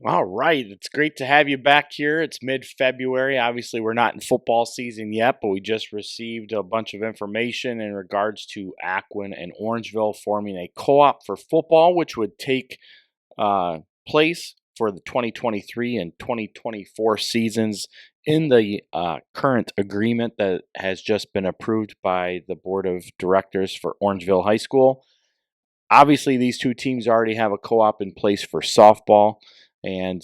All right. It's great to have you back here. It's mid-February. Obviously, we're not in football season yet, but we just received a bunch of information in regards to Aquin and Orangeville forming a co-op for football, which would take uh, place for the 2023 and 2024 seasons in the current agreement that has just been approved by the Board of Directors for Orangeville High School. Obviously, these two teams already have a co-op in place for softball, and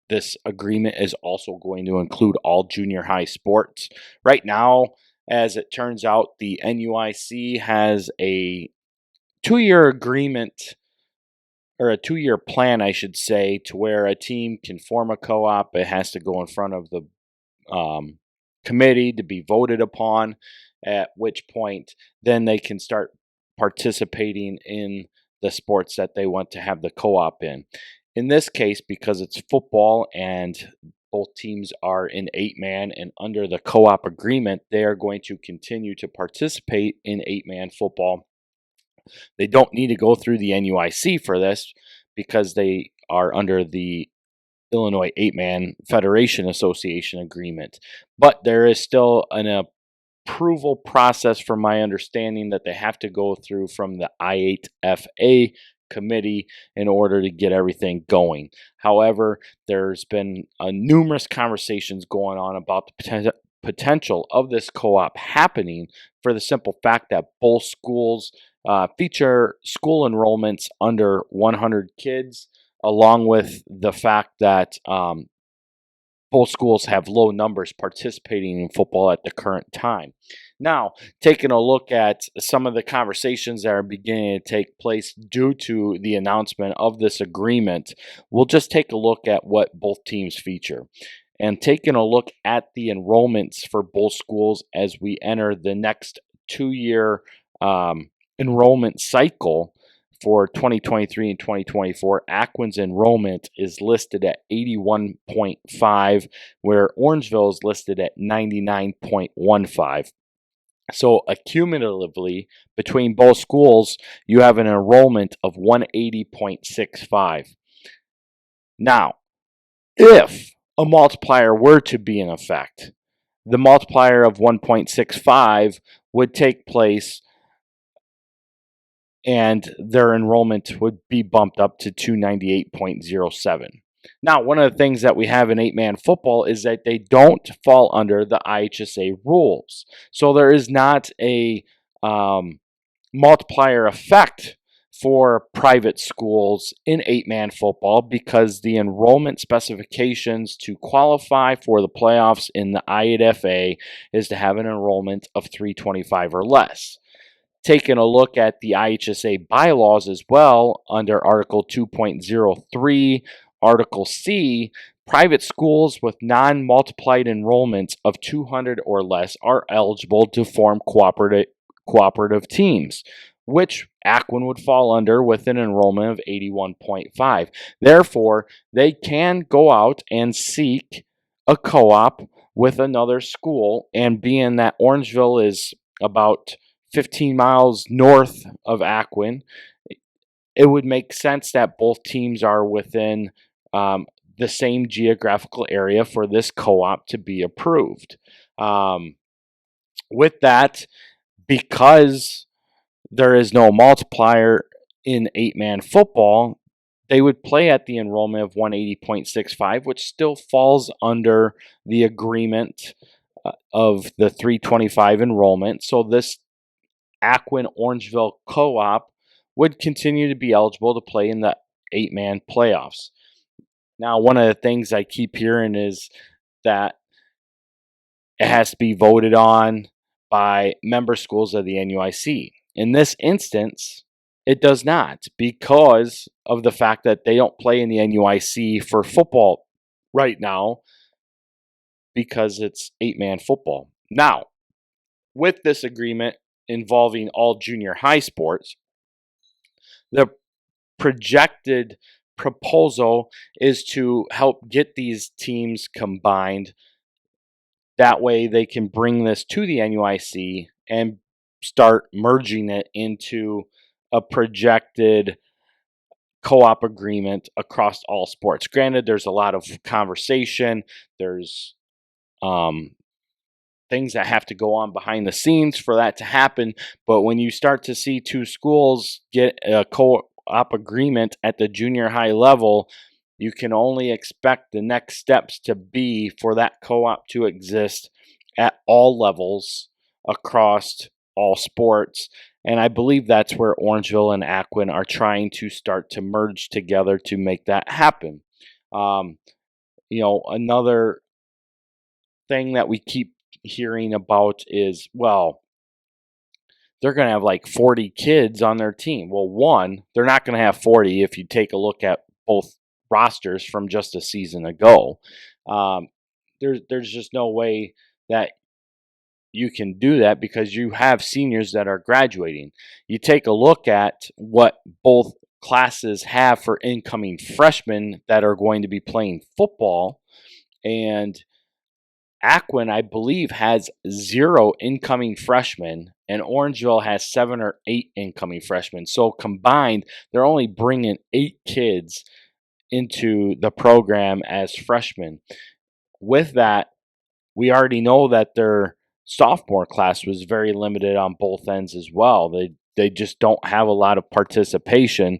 this agreement is also going to include all junior high sports. Right now, as it turns out, the NUIC has a 2-year agreement, or a 2-year plan, I should say, to where a team can form a co-op. It has to go in front of the committee to be voted upon, at which point then they can start participating in the sports that they want to have the co-op in. In this case, because it's football and both teams are in 8-man and under the co-op agreement, they are going to continue to participate in 8-man football. They don't need to go through the NUIC for this because they are under the Illinois 8-Man Federation Association agreement. But there is still an approval process, from my understanding, that they have to go through from the I8FA committee in order to get everything going. However, there's been numerous conversations going on about the potential of this co-op happening, for the simple fact that both schools feature school enrollments under 100 kids, along with the fact that both schools have low numbers participating in football at the current time. Now, taking a look at some of the conversations that are beginning to take place due to the announcement of this agreement, we'll just take a look at what both teams feature. And taking a look at the enrollments for both schools as we enter the next 2-year enrollment cycle for 2023 and 2024, Aquin's enrollment is listed at 81.5, where Orangeville is listed at 99.15. So accumulatively, between both schools, you have an enrollment of 180.65. Now, if a multiplier were to be in effect, the multiplier of 1.65 would take place, and their enrollment would be bumped up to 298.07. Now, one of the things that we have in 8-man football is that they don't fall under the IHSA rules. So there is not a multiplier effect for private schools in 8-man football, because the enrollment specifications to qualify for the playoffs in the I8FA is to have an enrollment of 325 or less. Taking a look at the IHSA bylaws as well, under Article 2.03, Article C, private schools with non-multiplied enrollments of 200 or less are eligible to form cooperative teams, which Aquin would fall under with an enrollment of 81.5. Therefore, they can go out and seek a co-op with another school, and being that Orangeville is about 15 miles north of Aquin, it would make sense that both teams are within the same geographical area for this co-op to be approved. With that, because there is no multiplier in 8-man football, they would play at the enrollment of 180.65, which still falls under the agreement of the 325 enrollment. So this Aquin Orangeville Co-op would continue to be eligible to play in the 8-man playoffs. Now, one of the things I keep hearing is that it has to be voted on by member schools of the NUIC. In this instance, it does not, because of the fact that they don't play in the NUIC for football right now, because it's 8-man football. Now, with this agreement involving all junior high sports, the projected proposal is to help get these teams combined. That way they can bring this to the NUIC and start merging it into a projected co-op agreement across all sports. Granted, there's a lot of conversation. There's things that have to go on behind the scenes for that to happen. But when you start to see two schools get a co-op agreement at the junior high level, you can only expect the next steps to be for that co-op to exist at all levels across all sports. And I believe that's where Orangeville and Aquin are trying to start to merge together to make that happen. Another thing that we keep hearing about is, well, they're going to have like 40 kids on their team. Well, one, they're not going to have 40 if you take a look at both rosters from just a season ago. There's just no way that you can do that because you have seniors that are graduating. You take a look at what both classes have for incoming freshmen that are going to be playing football, and Aquin, I believe, has 0 incoming freshmen, and Orangeville has 7 or 8 incoming freshmen. So combined, they're only bringing 8 kids into the program as freshmen. With that, we already know that their sophomore class was very limited on both ends as well. They just don't have a lot of participation,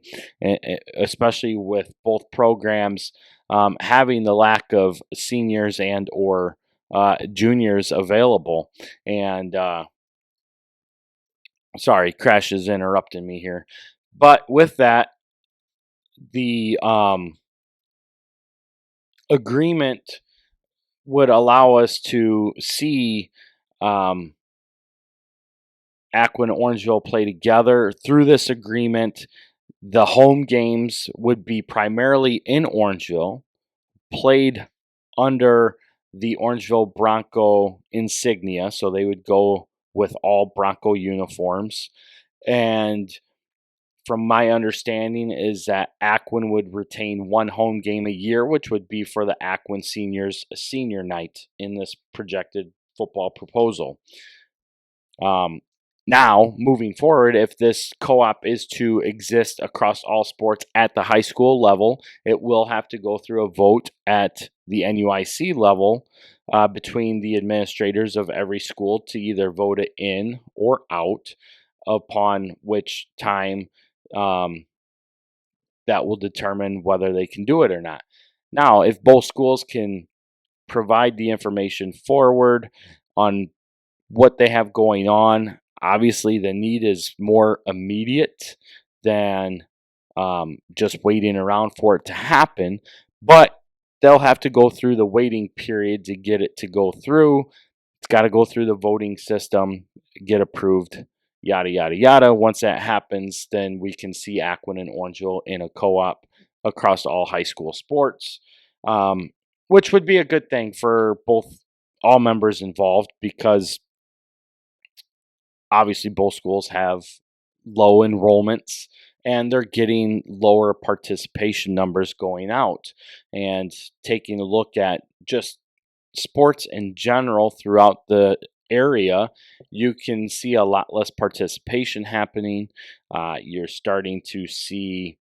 especially with both programs having the lack of seniors and or juniors available. And sorry, Crash is interrupting me here. But with that, the agreement would allow us to see Aquin and Orangeville play together. Through this agreement, the home games would be primarily in Orangeville, played under the Orangeville Bronco insignia, so they would go with all Bronco uniforms. And from my understanding is that Aquin would retain one home game a year, which would be for the Aquin seniors' senior night in this projected football proposal. Now, moving forward, if this co-op is to exist across all sports at the high school level, it will have to go through a vote at the NUIC level between the administrators of every school to either vote it in or out, upon which time that will determine whether they can do it or not. Now, if both schools can provide the information forward on what they have going on, obviously the need is more immediate than just waiting around for it to happen, but they'll have to go through the waiting period to get it to go through. It's got to go through the voting system, get approved, yada, yada, yada. Once that happens, then we can see Aquin and Orangeville in a co-op across all high school sports, which would be a good thing for all members involved, because obviously both schools have low enrollments and they're getting lower participation numbers going out. And taking a look at just sports in general throughout the area, you can see a lot less participation happening. You're starting to see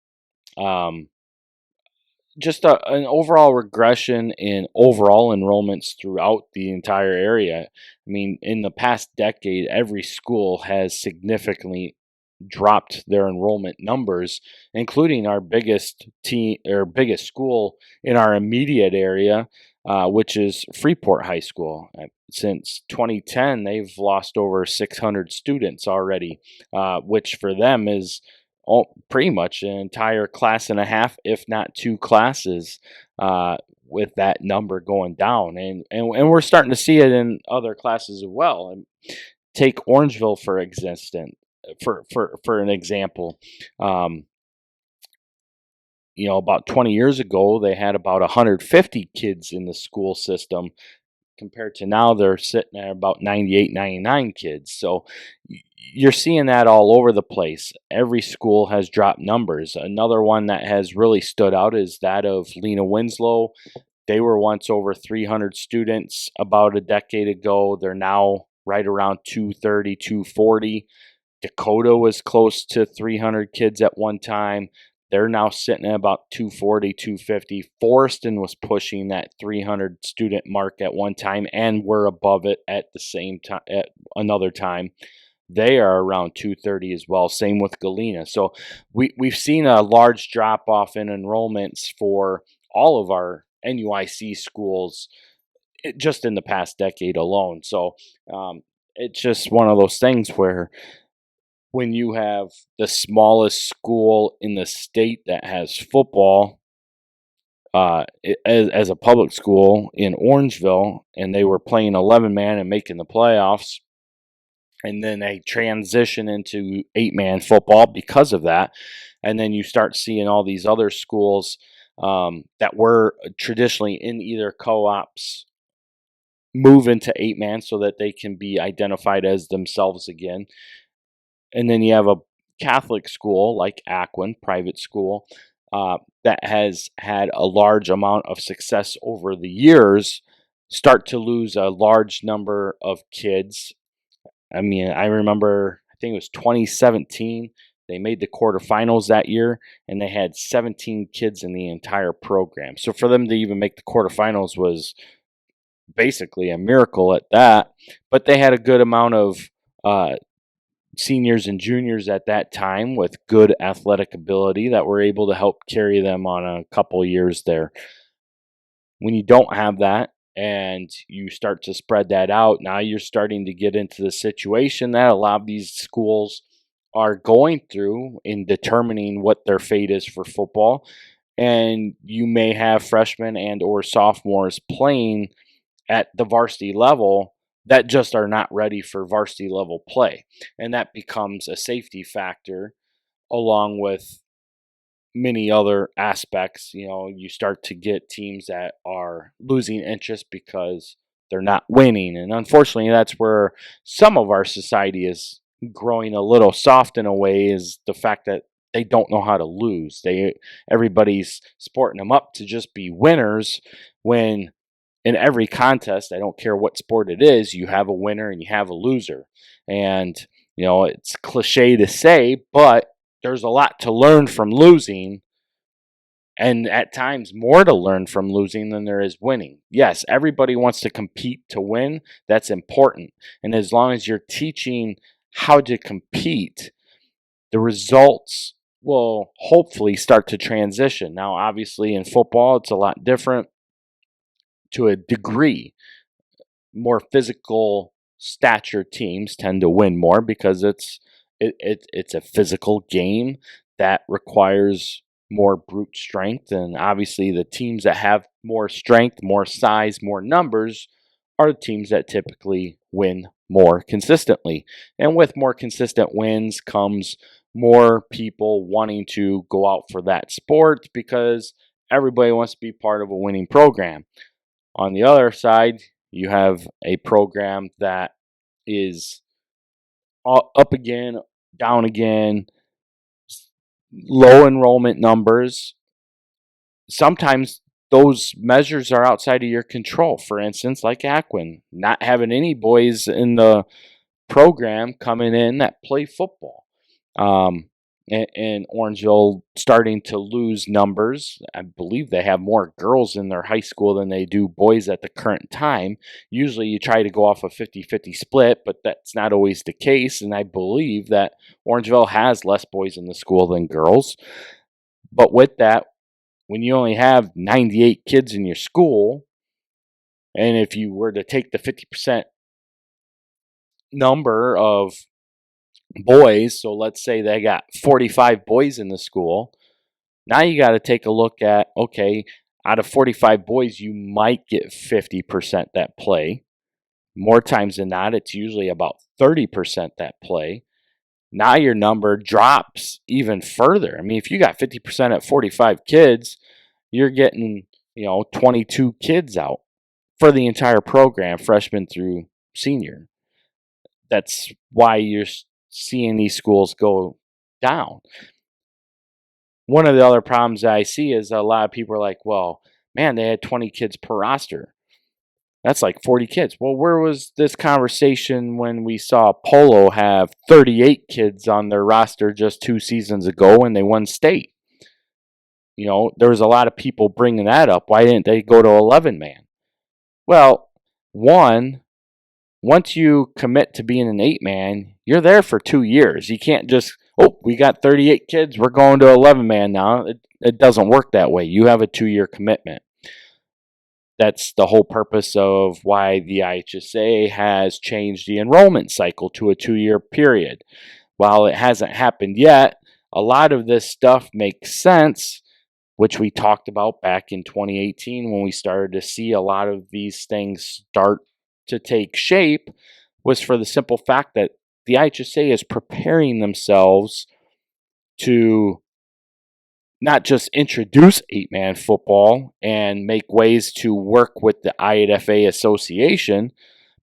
just an overall regression in overall enrollments throughout the entire area. I mean, in the past decade, every school has significantly dropped their enrollment numbers, including our biggest school in our immediate area, which is Freeport High School. Since 2010, they've lost over 600 students already, which for them is pretty much an entire class and a half, if not 2 classes, with that number going down. And we're starting to see it in other classes as well. And take Orangeville for an example. About 20 years ago, they had about 150 kids in the school system. Compared to now, they're sitting at about 98, 99 kids. So you're seeing that all over the place. Every school has dropped numbers. Another one that has really stood out is that of Lena Winslow. They were once over 300 students about a decade ago. They're now right around 230, 240. Dakota was close to 300 kids at one time. They're now sitting at about 240, 250. Forreston was pushing that 300 student mark at one time, and we're above it at the same time at another time. They are around 230 as well. Same with Galena. So we've seen a large drop off in enrollments for all of our NUIC schools just in the past decade alone. So it's just one of those things where when you have the smallest school in the state that has football as a public school in Orangeville, and they were playing 11-man and making the playoffs, and then they transition into 8-man football because of that. And then you start seeing all these other schools that were traditionally in either co-ops move into 8-man so that they can be identified as themselves again. And then you have a Catholic school like Aquin, private school, that has had a large amount of success over the years, start to lose a large number of kids. I mean, I remember, I think it was 2017, they made the quarterfinals that year, and they had 17 kids in the entire program. So for them to even make the quarterfinals was basically a miracle at that. But they had a good amount of seniors and juniors at that time with good athletic ability that were able to help carry them on a couple years there. When you don't have that and you start to spread that out, now you're starting to get into the situation that a lot of these schools are going through in determining what their fate is for football. And you may have freshmen and or sophomores playing at the varsity level that just are not ready for varsity level play. And that becomes a safety factor along with many other aspects. You know, you start to get teams that are losing interest because they're not winning. And unfortunately, that's where some of our society is growing a little soft in a way, is the fact that they don't know how to lose. Everybody's sporting them up to just be winners, when in every contest, I don't care what sport it is, you have a winner and you have a loser. And, you know, it's cliche to say, but there's a lot to learn from losing, and at times more to learn from losing than there is winning. Yes, everybody wants to compete to win. That's important. And as long as you're teaching how to compete, the results will hopefully start to transition. Now, obviously, in football, it's a lot different to a degree. More physical stature teams tend to win more because it's a physical game that requires more brute strength. And obviously, the teams that have more strength, more size, more numbers are the teams that typically win more consistently. And with more consistent wins comes more people wanting to go out for that sport because everybody wants to be part of a winning program. On the other side, you have a program that is up again, down again, low enrollment numbers. Sometimes those measures are outside of your control. For instance, like Aquin, not having any boys in the program coming in that play football. And Orangeville starting to lose numbers. I believe they have more girls in their high school than they do boys at the current time. Usually you try to go off a 50-50 split, but that's not always the case. And I believe that Orangeville has less boys in the school than girls. But with that, when you only have 98 kids in your school, and if you were to take the 50% number of boys, so let's say they got 45 boys in the school, now you got to take a look at, okay, out of 45 boys, you might get 50% that play. More times than not, it's usually about 30% that play. Now your number drops even further. I mean, if you got 50% at 45 kids, you're getting, 22 kids out for the entire program, freshman through senior. That's why you're seeing these schools go down. One of the other problems that I see is a lot of people are like, well, man, they had 20 kids per roster. That's like 40 kids. Well, where was this conversation when we saw Polo have 38 kids on their roster just 2 seasons ago and they won state? there was a lot of people bringing that up. Why didn't they go to 11-man? Well, one, once you commit to being an 8-man, you're there for 2 years. You can't just, we got 38 kids, we're going to 11-man now. It doesn't work that way. You have a 2-year commitment. That's the whole purpose of why the IHSA has changed the enrollment cycle to a 2-year period. While it hasn't happened yet, a lot of this stuff makes sense, which we talked about back in 2018 when we started to see a lot of these things start to take shape, was for the simple fact that the IHSA is preparing themselves to not just introduce 8-man football and make ways to work with the IAFA Association,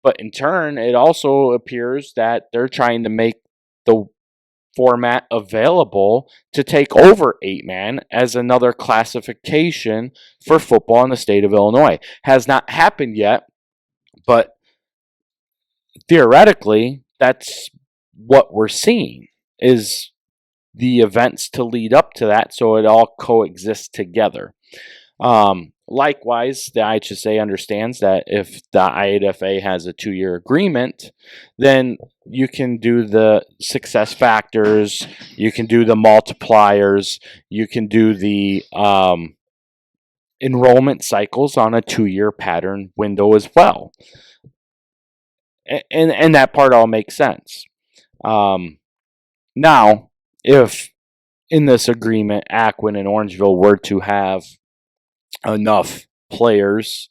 but in turn, it also appears that they're trying to make the format available to take over 8-man as another classification for football in the state of Illinois. Has not happened yet, but theoretically, that's what we're seeing, is the events to lead up to that, so it all coexists together. Likewise, the IHSA understands that if the IAFA has a 2-year agreement, then you can do the success factors, you can do the multipliers, you can do the enrollment cycles on a 2-year pattern window as well. And that part all makes sense. Now, if in this agreement, Aquin and Orangeville were to have enough players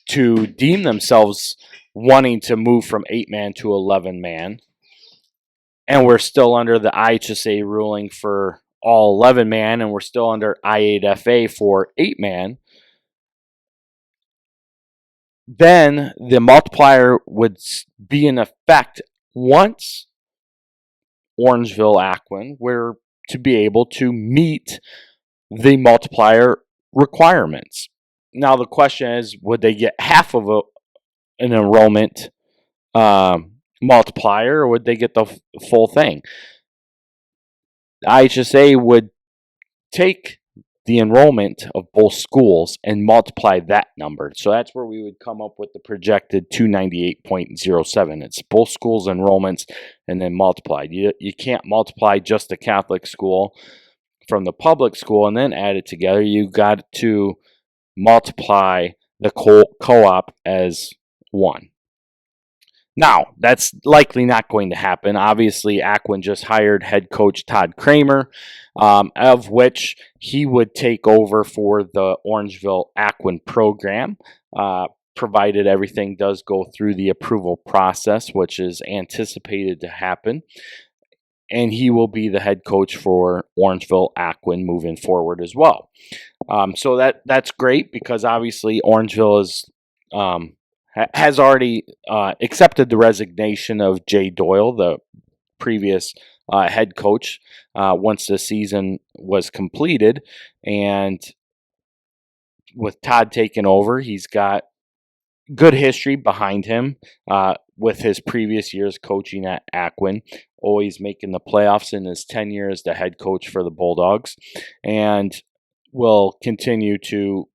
to deem themselves wanting to move from 8-man to 11-man, and we're still under the IHSA ruling for all 11-man, and we're still under IAFA for 8-man, then the multiplier would be in effect once Orangeville Aquin were to be able to meet the multiplier requirements. Now the question is, would they get half of an enrollment multiplier, or would they get the full thing? The IHSA would take the enrollment of both schools and multiply that number. So that's where we would come up with the projected 298.07. It's both schools' enrollments and then multiplied. You can't multiply just the Catholic school from the public school and then add it together. You got to multiply the co-op as one. Now, that's likely not going to happen. Obviously, Aquin just hired head coach Todd Kramer, of which he would take over for the Orangeville Aquin program, provided everything does go through the approval process, which is anticipated to happen. And he will be the head coach for Orangeville Aquin moving forward as well. So that's great, because obviously Orangeville is has already accepted the resignation of Jay Doyle, the previous head coach, once the season was completed. And with Todd taking over, he's got good history behind him with his previous years coaching at Aquin, always making the playoffs in his tenure as the head coach for the Bulldogs, and will continue to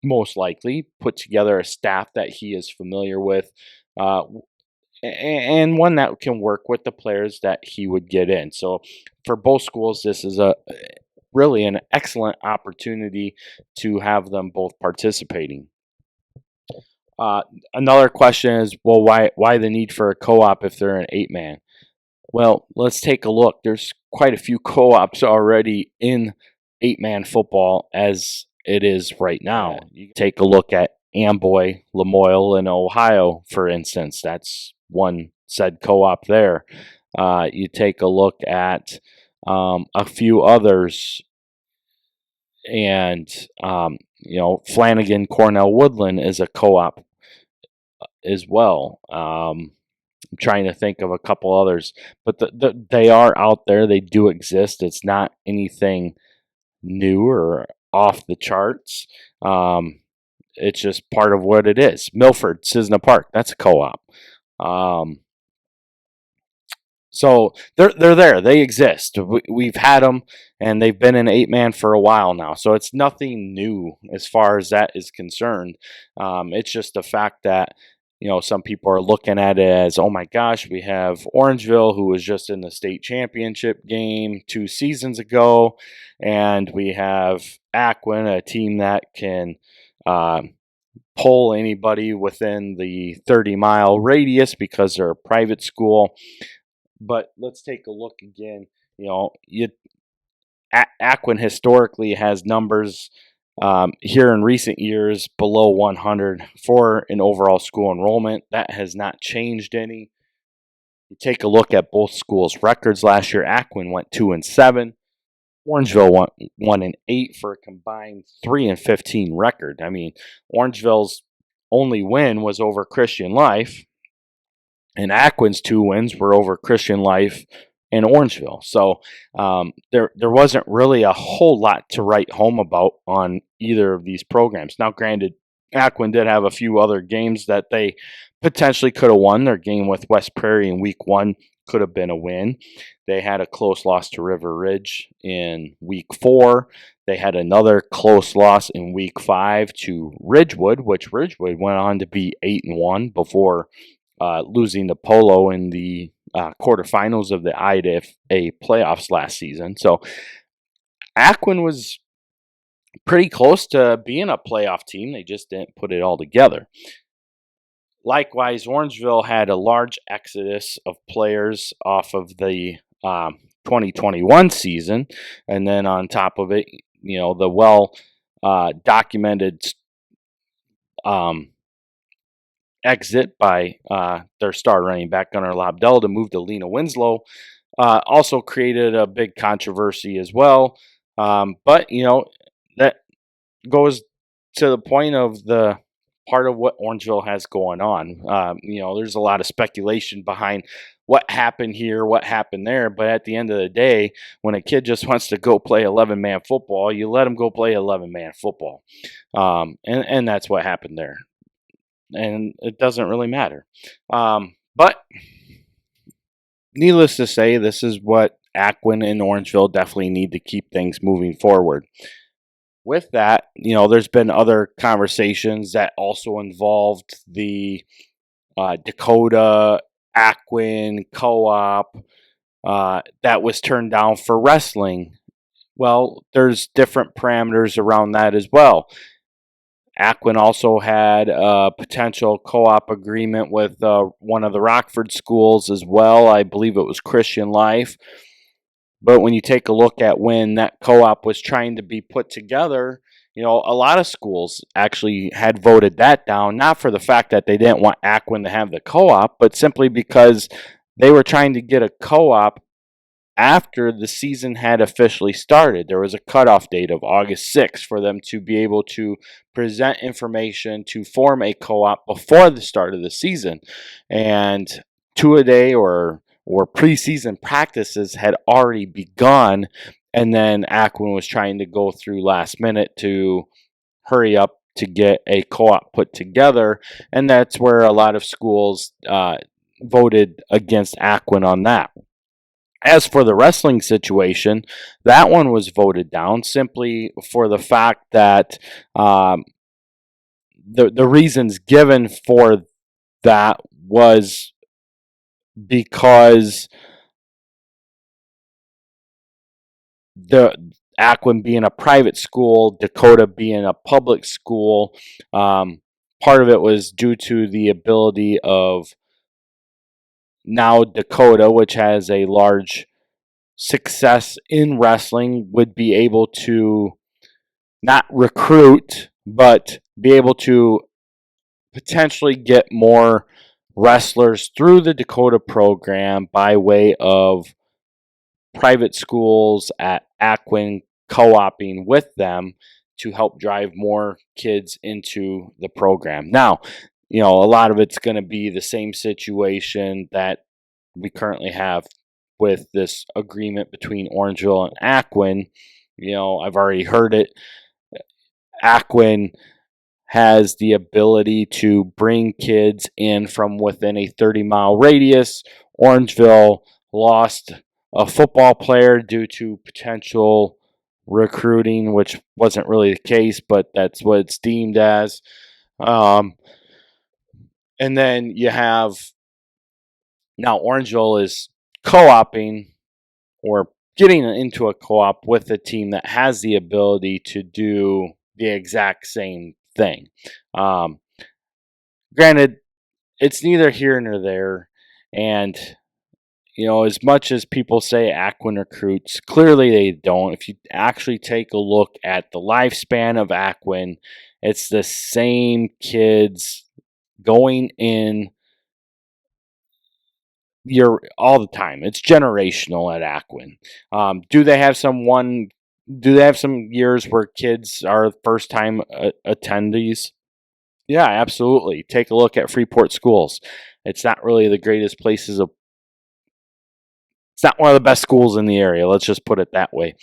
most likely put together a staff that he is familiar with, and one that can work with the players that he would get in. So for both schools, this is really an excellent opportunity to have them both participating. Another question is, well, why the need for a co-op if they're an 8-man? Well, let's take a look. There's quite a few co-ops already in 8-man football as it is right now. You take a look at Amboy, Lamoille, and Ohio, for instance. That's one said co-op there. You take a look at a few others, and Flanagan, Cornell, Woodland is a co-op as well. I'm trying to think of a couple others, but they are out there. They do exist. It's not anything new or off the charts. It's just part of what it is. Milford, Cisna Park, that's a co-op. So they're there. They exist. We've had them, and they've been in 8-man for a while now. So it's nothing new as far as that is concerned. It's just the fact that some people are looking at it as, oh my gosh, we have Orangeville, who was just in the state championship game 2 seasons ago, and we have Aquin, a team that can pull anybody within the 30-mile radius because they're a private school. But let's take a look again. Aquin historically has numbers here in recent years below 100 for an overall school enrollment. That has not changed any. You take a look at both schools' records last year. Aquin went 2-7. Orangeville went 1-8 for a combined 3-15 record. I mean, Orangeville's only win was over Christian Life, and Aquin's 2 wins were over Christian Life and Orangeville. So there wasn't really a whole lot to write home about on either of these programs. Now, granted, Aquin did have a few other games that they potentially could have won. Their game with West Prairie in week 1 could have been a win. They had a close loss to River Ridge in week 4. They had another close loss in week 5 to Ridgewood, which Ridgewood went on to be 8-1 before losing to Polo in the quarterfinals of the IDA playoffs last season. So Aquin was pretty close to being a playoff team. They just didn't put it all together. Likewise, Orangeville had a large exodus of players off of the 2021 season. And then on top of it, the well-documented exit by their star running back Gunnar Lobdell to move to Lena Winslow also created a big controversy as well. But that goes to the point of the part of what Orangeville has going on. There's a lot of speculation behind what happened here, what happened there. But at the end of the day, when a kid just wants to go play 11-man football, you let him go play 11-man football. And that's what happened there. And it doesn't really matter. But needless to say, this is what Aquin and Orangeville definitely need to keep things moving forward. With that, there's been other conversations that also involved the Dakota Aquin Co-op that was turned down for wrestling. Well, there's different parameters around that as well. Aquin also had a potential co-op agreement with one of the Rockford schools as well. I believe it was Christian Life. But when you take a look at when that co-op was trying to be put together, a lot of schools actually had voted that down, not for the fact that they didn't want Aquin to have the co-op, but simply because they were trying to get a co-op after the season had officially started. There was a cutoff date of August 6th for them to be able to present information to form a co-op before the start of the season. And two-a-day or preseason practices had already begun, and then Aquin was trying to go through last minute to hurry up to get a co-op put together, and that's where a lot of schools voted against Aquin on that. As for the wrestling situation, that one was voted down simply for the fact that the reasons given for that was because the Aquin being a private school, Dakota being a public school, part of it was due to the ability of now Dakota, which has a large success in wrestling, would be able to not recruit, but be able to potentially get more wrestlers through the Dakota program by way of private schools at Aquin co-oping with them to help drive more kids into the program. Now, a lot of it's going to be the same situation that we currently have with this agreement between Orangeville and Aquin. I've already heard it. Aquin has the ability to bring kids in from within a 30-mile radius. Orangeville lost a football player due to potential recruiting, which wasn't really the case, but that's what it's deemed as. And then you have now Orangeville is co-oping or getting into a co-op with a team that has the ability to do the exact same thing. Granted, it's neither here nor there, and as much as people say Aquin recruits, clearly they don't. If you actually take a look at the lifespan of Aquin, it's the same kids going in all the time. It's generational at Aquin. Do they have some years where kids are first time attendees? Yeah, absolutely. Take a look at Freeport schools. It's not really the greatest places of It's not one of the best schools in the area. Let's just put it that way.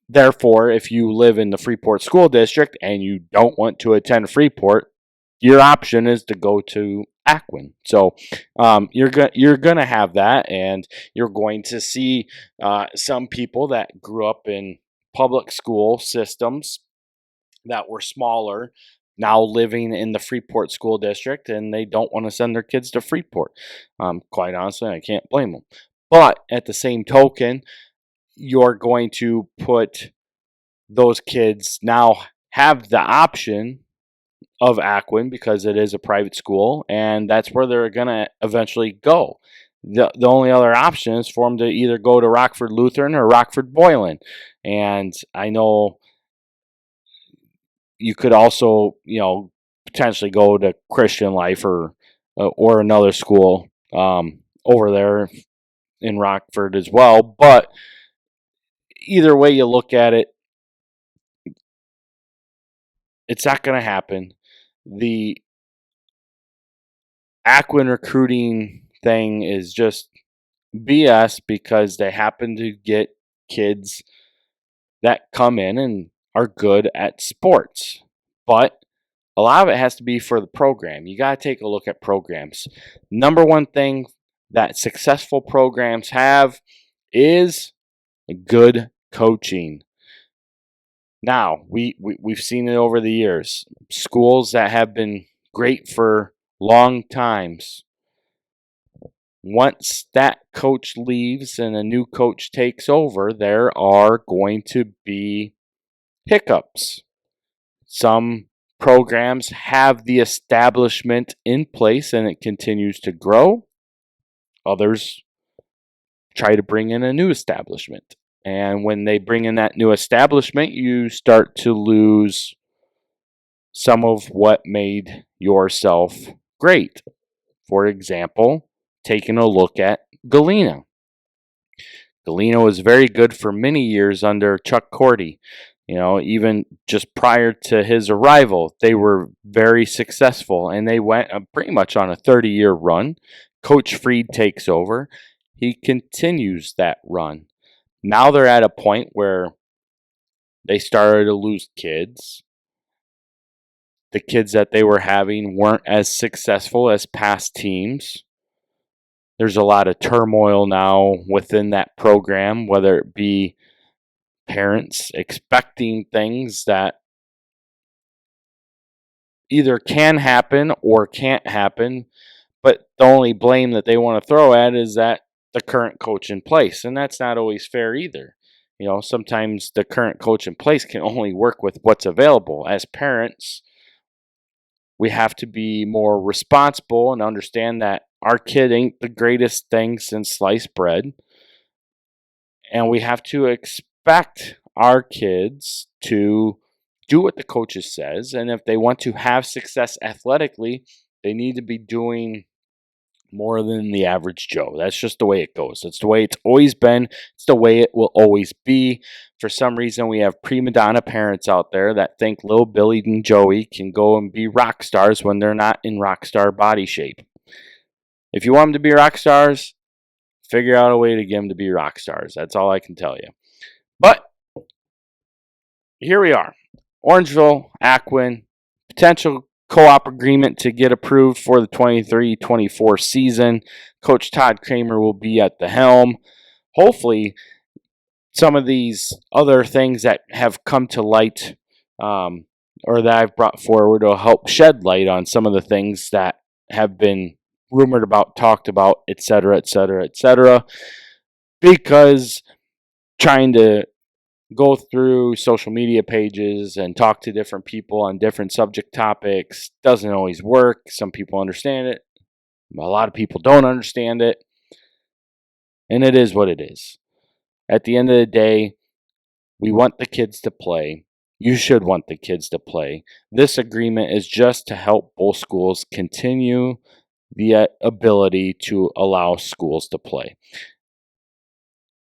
Therefore, if you live in the Freeport School District and you don't want to attend Freeport, your option is to go to Aquin. So you're going to have that, and you're going to see some people that grew up in public school systems that were smaller now living in the Freeport School District, and they don't want to send their kids to Freeport. Quite honestly, I can't blame them. But at the same token, you're going to put those kids now have the option of Aquin because it is a private school, and that's where they're going to eventually go. The only other option is for them to either go to Rockford Lutheran or Rockford Boylan. And I know you could also, potentially go to Christian Life or another school over there in Rockford as well. But either way you look at it, it's not going to happen. The Aquin recruiting thing is just BS because they happen to get kids that come in and are good at sports. But a lot of it has to be for the program. You got to take a look at programs. Number one thing that successful programs have is good coaching. Now, we've seen it over the years. Schools that have been great for long times, once that coach leaves and a new coach takes over, there are going to be hiccups. Some programs have the establishment in place and it continues to grow. Others try to bring in a new establishment. And when they bring in that new establishment, you start to lose some of what made yourself great. For example, taking a look at Galena. Galena was very good for many years under Chuck Cordy. Even just prior to his arrival, they were very successful, and they went pretty much on a 30-year run. Coach Freed takes over. He continues that run. Now they're at a point where they started to lose kids. The kids that they were having weren't as successful as past teams. There's a lot of turmoil now within that program, whether it be parents expecting things that either can happen or can't happen, but the only blame that they want to throw at is that the current coach in place, and that's not always fair either. Sometimes the current coach in place can only work with what's available. As parents, we have to be more responsible and understand that our kid ain't the greatest thing since sliced bread, and we have to expect our kids to do what the coaches says, and if they want to have success athletically, they need to be doing more than the average Joe. That's just the way it goes. That's the way it's always been. It's the way it will always be. For some reason, we have prima donna parents out there that think little Billy and Joey can go and be rock stars when they're not in rock star body shape. If you want them to be rock stars, figure out a way to get them to be rock stars. That's all I can tell you. But here we are. Orangeville, Aquin, potential co-op agreement to get approved for the 23-24 season. Coach Todd Kramer will be at the helm. Hopefully, some of these other things that have come to light or that I've brought forward will help shed light on some of the things that have been rumored about, talked about, etc., etc., etc. Because trying to go through social media pages and talk to different people on different subject topics doesn't always work. Some people understand it. A lot of people don't understand it. And it is what it is. At the end of the day, we want the kids to play. You should want the kids to play. This agreement is just to help both schools continue the ability to allow schools to play.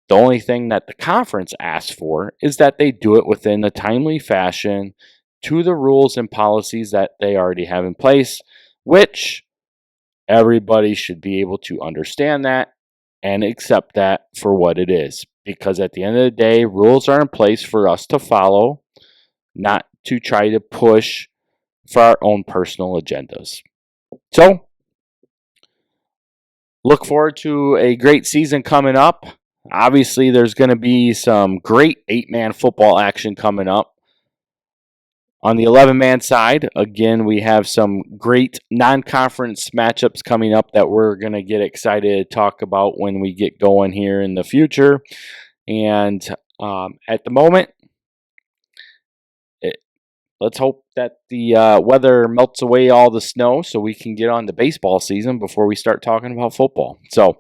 The only thing that the conference asks for is that they do it within a timely fashion to the rules and policies that they already have in place, which everybody should be able to understand that and accept that for what it is. Because at the end of the day, rules are in place for us to follow, not to try to push for our own personal agendas. So, look forward to a great season coming up. Obviously, there's going to be some great 8-man football action coming up. On the 11-man side, again, we have some great non-conference matchups coming up that we're going to get excited to talk about when we get going here in the future. And at the moment, let's hope that the weather melts away all the snow so we can get on to baseball season before we start talking about football. So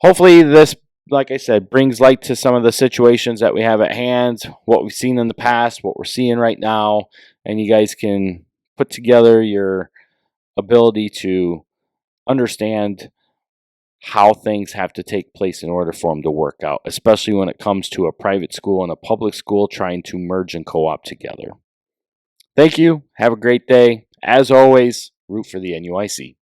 hopefully this, like I said, brings light to some of the situations that we have at hand, what we've seen in the past, what we're seeing right now, and you guys can put together your ability to understand how things have to take place in order for them to work out, especially when it comes to a private school and a public school trying to merge and co-op together. Thank you. Have a great day. As always, root for the NUIC.